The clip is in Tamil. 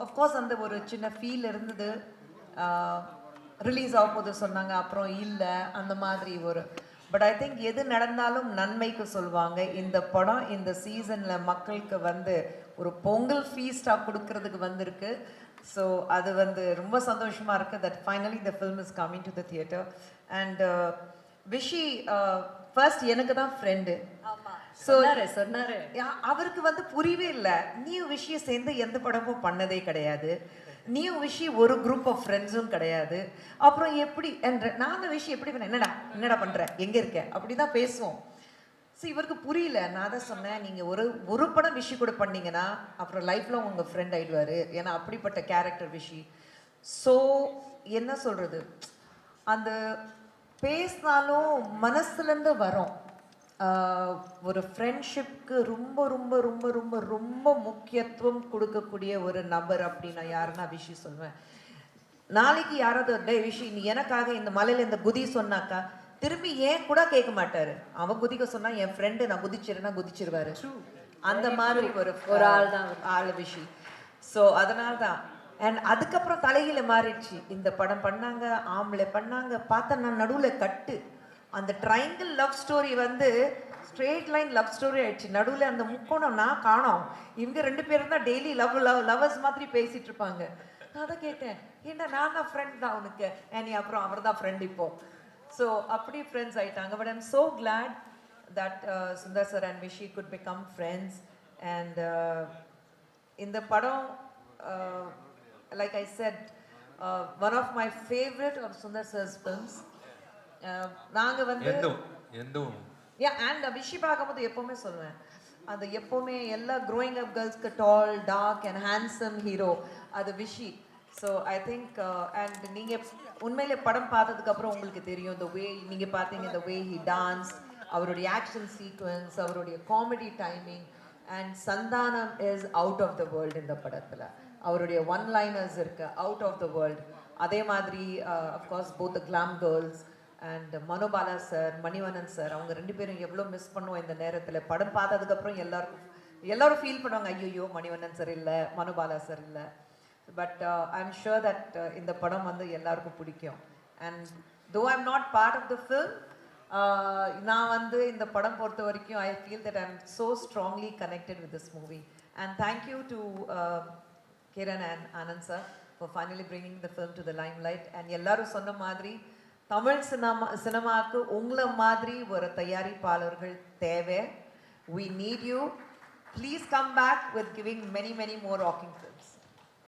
அஃப்கோர்ஸ் அந்த ஒரு சின்ன ஃபீல் இருந்தது. ரிலீஸ் ஆகும்போது சொன்னாங்க, அப்புறம் இல்லை அந்த மாதிரி ஒரு. பட் ஐ திங்க் எது நடந்தாலும் நன்மைக்கு சொல்லுவாங்க. இந்த படம் இந்த சீசனில் மக்களுக்கு வந்து ஒரு பொங்கல் ஃபீஸ்டாக கொடுக்கறதுக்கு வந்திருக்கு. ஸோ அது வந்து ரொம்ப சந்தோஷமாக இருக்குது that finally the film is coming to the theatre. And Vichy first எனக்கு தான் ஃப்ரெண்டு. ஸோ சொன்னாரு அவருக்கு வந்து புரியவே இல்லை. நீயும் விஷயம் சேர்ந்து எந்த படமும் பண்ணதே கிடையாது, நீயும் விஷயம் ஒரு குரூப் ஆஃப் ஃப்ரெண்ட்ஸும் கிடையாது, அப்புறம் எப்படி என்ற நாங்கள் விஷயம் எப்படி பண்ண என்னடா பண்ற எங்கே இருக்க அப்படி தான் பேசுவோம். ஸோ இவருக்கு புரியல. நான் தான் சொன்னேன், நீங்கள் ஒரு படம் விஷி கூட பண்ணீங்கன்னா அப்புறம் லைஃப்பில் உங்கள் ஃப்ரெண்ட் ஆயிடுவார், ஏன்னா அப்படிப்பட்ட கேரக்டர் விஷி. ஸோ என்ன சொல்கிறது, அந்த பேசினாலும் மனசுலேருந்து வரும். ஒரு ஃப்ரெண்ட்ஷிப்க்கு ரொம்ப ரொம்ப ரொம்ப ரொம்ப ரொம்ப முக்கியத்துவம் கொடுக்கக்கூடிய ஒரு நபர் அப்படின்னா யாருன்னா விஷி சொல்லுவேன். நாளைக்கு யாராவது டே விஷி நீ எனக்காக இந்த மலையில் இந்த குதி சொன்னாக்கா திரும்பி ஏன் கூட கேட்க மாட்டாரு. அவன் குதிக்க சொன்னா என் ஃப்ரெண்டு நான் குதிச்சிருன்னா குதிச்சிருவாரு. அந்த மாதிரி ஒரு ஆள் தான் ஆள் விஷி. ஸோ அதனால தான். அண்ட் அதுக்கப்புறம் தலையில மாறிடுச்சு. இந்த படம் பண்ணாங்க, ஆம்பளை பண்ணாங்க, பார்த்தா நான் நடுவில் கட்டு. அந்த ட்ரையாங்கிள் லவ் ஸ்டோரி வந்து ஸ்ட்ரெயிட் லைன் லவ் ஸ்டோரி ஆயிடுச்சு. நடுவில் அந்த முக்கோணம் நான் காணோம். இவங்க ரெண்டு பேரும் தான் டெய்லி லவ்வர்ஸ் மாதிரி பேசிட்டு இருப்பாங்க. நான் தான் கேட்டேன், ஏன்னா நான் தான் ஃப்ரெண்ட் தான் அவனுக்கு, நீ அப்புறம் அவர் தான் ஃப்ரெண்ட் இப்போ. ஸோ அப்படி ஃப்ரெண்ட்ஸ் ஆயிட்டாங்க. But I'm so glad that Sundar sir and Vishy could become friends. And இந்த படம் like I said one of my favourite of Sundar sir's films. நாங்கள் வந்து அண்ட் விஷி பார்க்கும்போது எப்போவுமே சொல்லுவேன், அது எப்போவுமே எல்லா க்ரோயிங் அப் கேர்ள்ஸ்க்கு tall dark and handsome hero அது விஷி. ஸோ ஐ திங்க் அண்ட் நீங்கள் உண்மையிலே படம் பார்த்ததுக்கப்புறம் உங்களுக்கு தெரியும் இந்த வே நீங்கள் பார்த்தீங்க, இந்த வே ஹி டான்ஸ், அவருடைய ஆக்ஷன் சீக்வன்ஸ், அவருடைய comedy timing. And Santhanam is out of the world இந்த படத்தில். அவருடைய ஒன் லைனர்ஸ் இருக்கு அவுட் ஆஃப் த வேர்ல்டு. அதே மாதிரி of course both the glam girls and Manobala sir, Manivannan sir, அவங்க ரெண்டு பேரும் எவ்வளோ மிஸ் பண்ணுவோம் இந்த நேரத்தில். படம் பார்த்ததுக்கப்புறம் எல்லாரும் ஃபீல் பண்ணுவாங்க, ஐயோ மணிவண்ணன் சார் இல்லை, மனோபாலா சார் இல்லை. But I am sure that இந்த படம் வந்து எல்லாருக்கும் பிடிக்கும். And though I am not part of the film, நான் வந்து இந்த படம் பொறுத்த வரைக்கும் I feel that I am so strongly connected with this movie. And thank you to Kiran and Anand sir for finally bringing the film to the limelight. And எல்லாரும் சொன்ன மாதிரி தமிழ் சினிமாவுக்கு உங்களை மாதிரி ஒரு தயாரிப்பாளர்கள் தேவை. We need you. Please come back with giving many more rocking films.